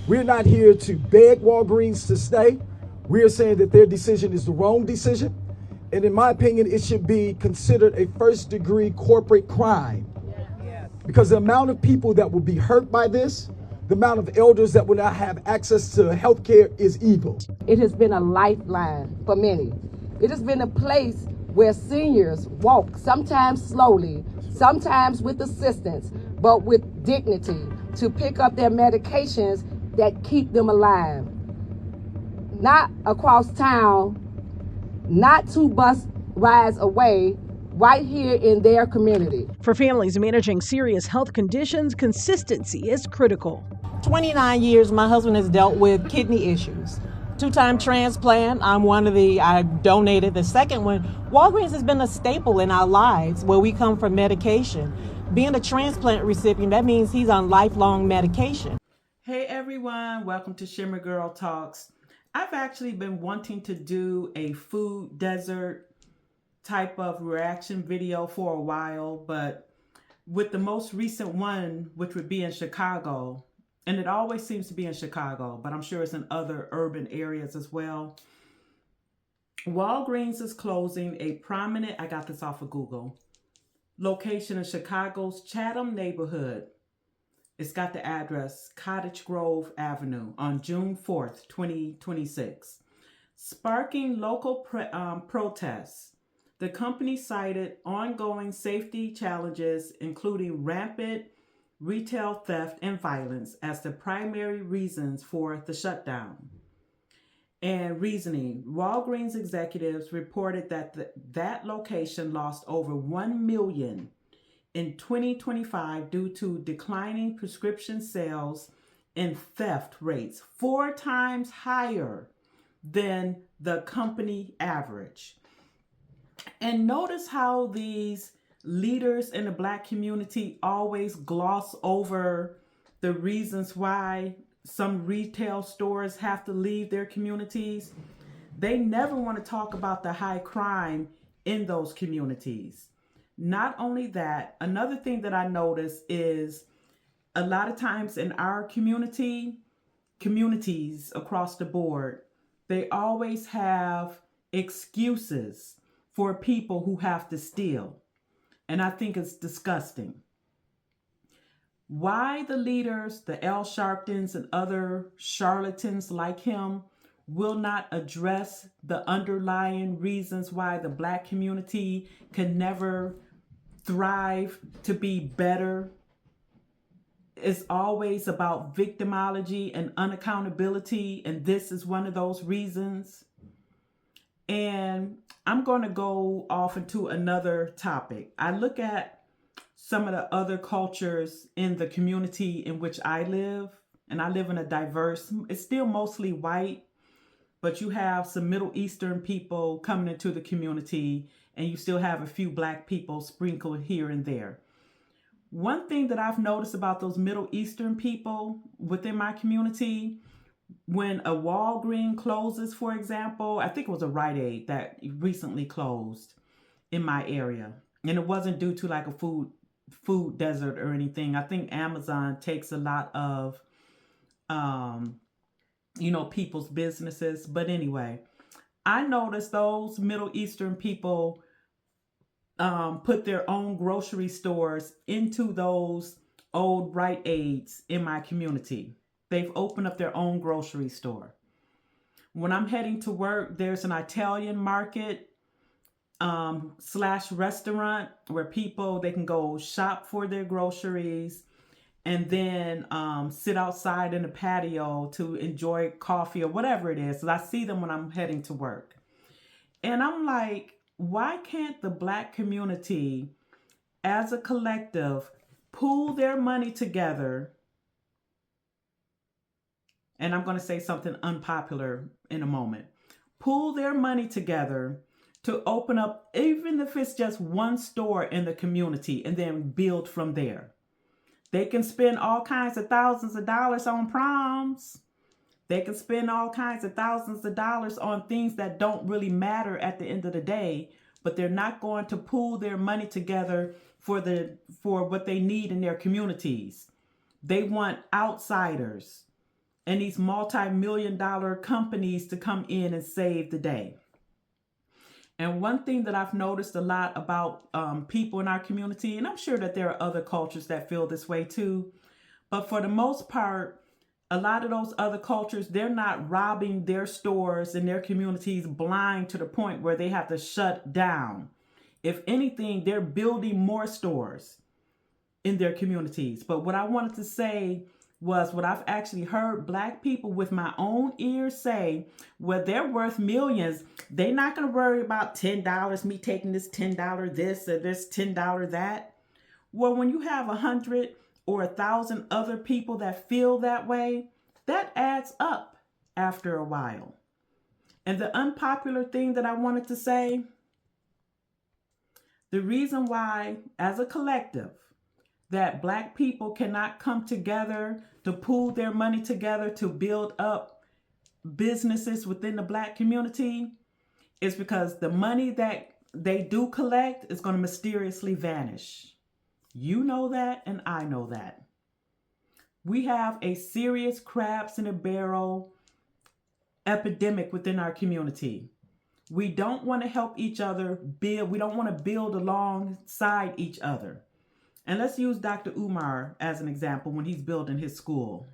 We're not here to beg Walgreens to stay. We're saying that their decision is the wrong decision. And in my opinion, it should be considered a first-degree corporate crime. Because the amount of people that will be hurt by this, the amount of elders that will not have access to health care is evil. It has been a lifeline for many. It has been a place where seniors walk, sometimes slowly, sometimes with assistance, but with dignity, to pick up their medications that keep them alive. Not across town, not 2 bus rides away, right here in their community. For families managing serious health conditions, consistency is critical. 29 years my husband has dealt with kidney issues. 2-time transplant, I donated the second one. Walgreens has been a staple in our lives where we come from medication. Being a transplant recipient, that means he's on lifelong medication. Hey everyone, welcome to Shimmer Girl Talks. I've actually been wanting to do a food desert type of reaction video for a while, but with the most recent one, which would be in Chicago, and it always seems to be in Chicago, but I'm sure it's in other urban areas as well. Walgreens is closing a prominent, I got this off of Google, location in Chicago's Chatham neighborhood. It's got the address Cottage Grove Avenue on June 4th, 2026, sparking local protests. The company cited ongoing safety challenges, including rampant retail theft and violence, as the primary reasons for the shutdown. And reasoning, Walgreens executives reported that that location lost over $1 million in 2025 due to declining prescription sales and theft rates 4 times higher than the company average. And notice how these leaders in the Black community always gloss over the reasons why some retail stores have to leave their communities. They never want to talk about the high crime in those communities. Not only that, another thing that I notice is a lot of times in our communities across the board, they always have excuses for people who have to steal. And I think it's disgusting. Why the leaders, the Al Sharptons and other charlatans like him, will not address the underlying reasons why the Black community can never thrive to be better. It's always about victimology and unaccountability, and this is one of those reasons. And I'm going to go off into another topic. I look at some of the other cultures in the community in which I live, and I live in a diverse, it's still mostly white, but you have some Middle Eastern people coming into the community, and you still have a few Black people sprinkled here and there. One thing that I've noticed about those Middle Eastern people within my community, when a Walgreens closes, for example, I think it was a Rite Aid that recently closed in my area, and it wasn't due to like a food desert or anything. I think Amazon takes a lot of, people's businesses. But anyway, I noticed those Middle Eastern people put their own grocery stores into those old Rite Aids in my community. They've opened up their own grocery store. When I'm heading to work, there's an Italian market / restaurant where they can go shop for their groceries and then sit outside in the patio to enjoy coffee or whatever it is. So I see them when I'm heading to work. And I'm like, why can't the Black community as a collective pool their money together? And I'm going to say something unpopular in a moment. Pool their money together to open up, even if it's just one store in the community, and then build from there. They can spend all kinds of thousands of dollars on proms. They can spend all kinds of thousands of dollars on things that don't really matter at the end of the day, but they're not going to pool their money together for what they need in their communities. They want outsiders and these multi-million-dollar companies to come in and save the day. And one thing that I've noticed a lot about people in our community, and I'm sure that there are other cultures that feel this way too, but for the most part, a lot of those other cultures, they're not robbing their stores and their communities blind to the point where they have to shut down. If anything, they're building more stores in their communities. But what I wanted to say was what I've actually heard Black people with my own ears say, well, they're worth millions. They're not going to worry about $10, me taking this $10 this or this $10 that. Well, when you have 100 or 1,000 other people that feel that way, that adds up after a while. And the unpopular thing that I wanted to say, the reason why, as a collective, that Black people cannot come together to pool their money together to build up businesses within the Black community is because the money that they do collect is going to mysteriously vanish. You know that, and I know that. We have a serious crabs in a barrel epidemic within our community. We don't want to help each other build. We don't want to build alongside each other. And let's use Dr. Umar as an example when he's building his school.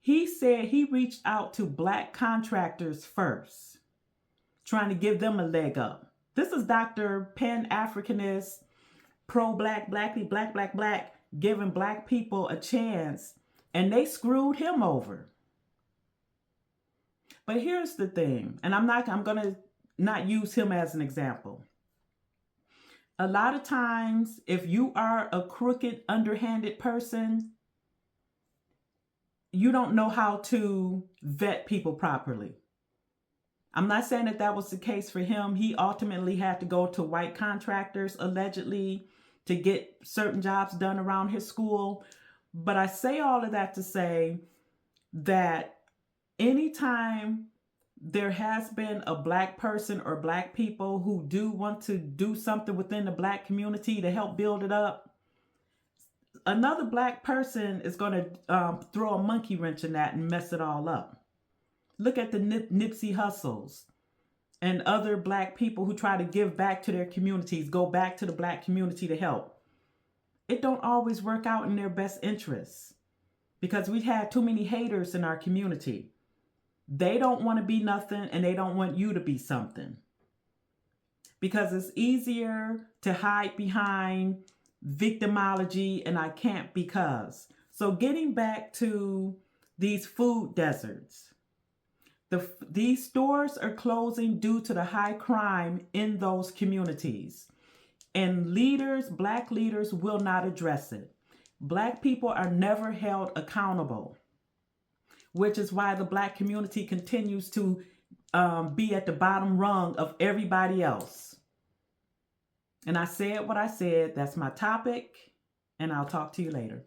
He said he reached out to Black contractors first, trying to give them a leg up. This is Dr. Pan-Africanist, pro-Black, blackly, black, giving Black people a chance, and they screwed him over. But here's the thing, and I'm going to not use him as an example. A lot of times, if you are a crooked, underhanded person, you don't know how to vet people properly. I'm not saying that that was the case for him. He ultimately had to go to white contractors, allegedly, to get certain jobs done around his school. But I say all of that to say that anytime there has been a Black person or Black people who do want to do something within the Black community to help build it up, another Black person is going to throw a monkey wrench in that and mess it all up. Look at the Nipsey Hussles and other Black people who try to give back to their communities, go back to the Black community to help. It don't always work out in their best interests because we've had too many haters in our community. They don't want to be nothing and they don't want you to be something. Because it's easier to hide behind victimology and I can't because. So getting back to these food deserts. These stores are closing due to the high crime in those communities. And leaders, Black leaders, will not address it. Black people are never held accountable, which is why the Black community continues to be at the bottom rung of everybody else. And I said what I said. That's my topic, and I'll talk to you later.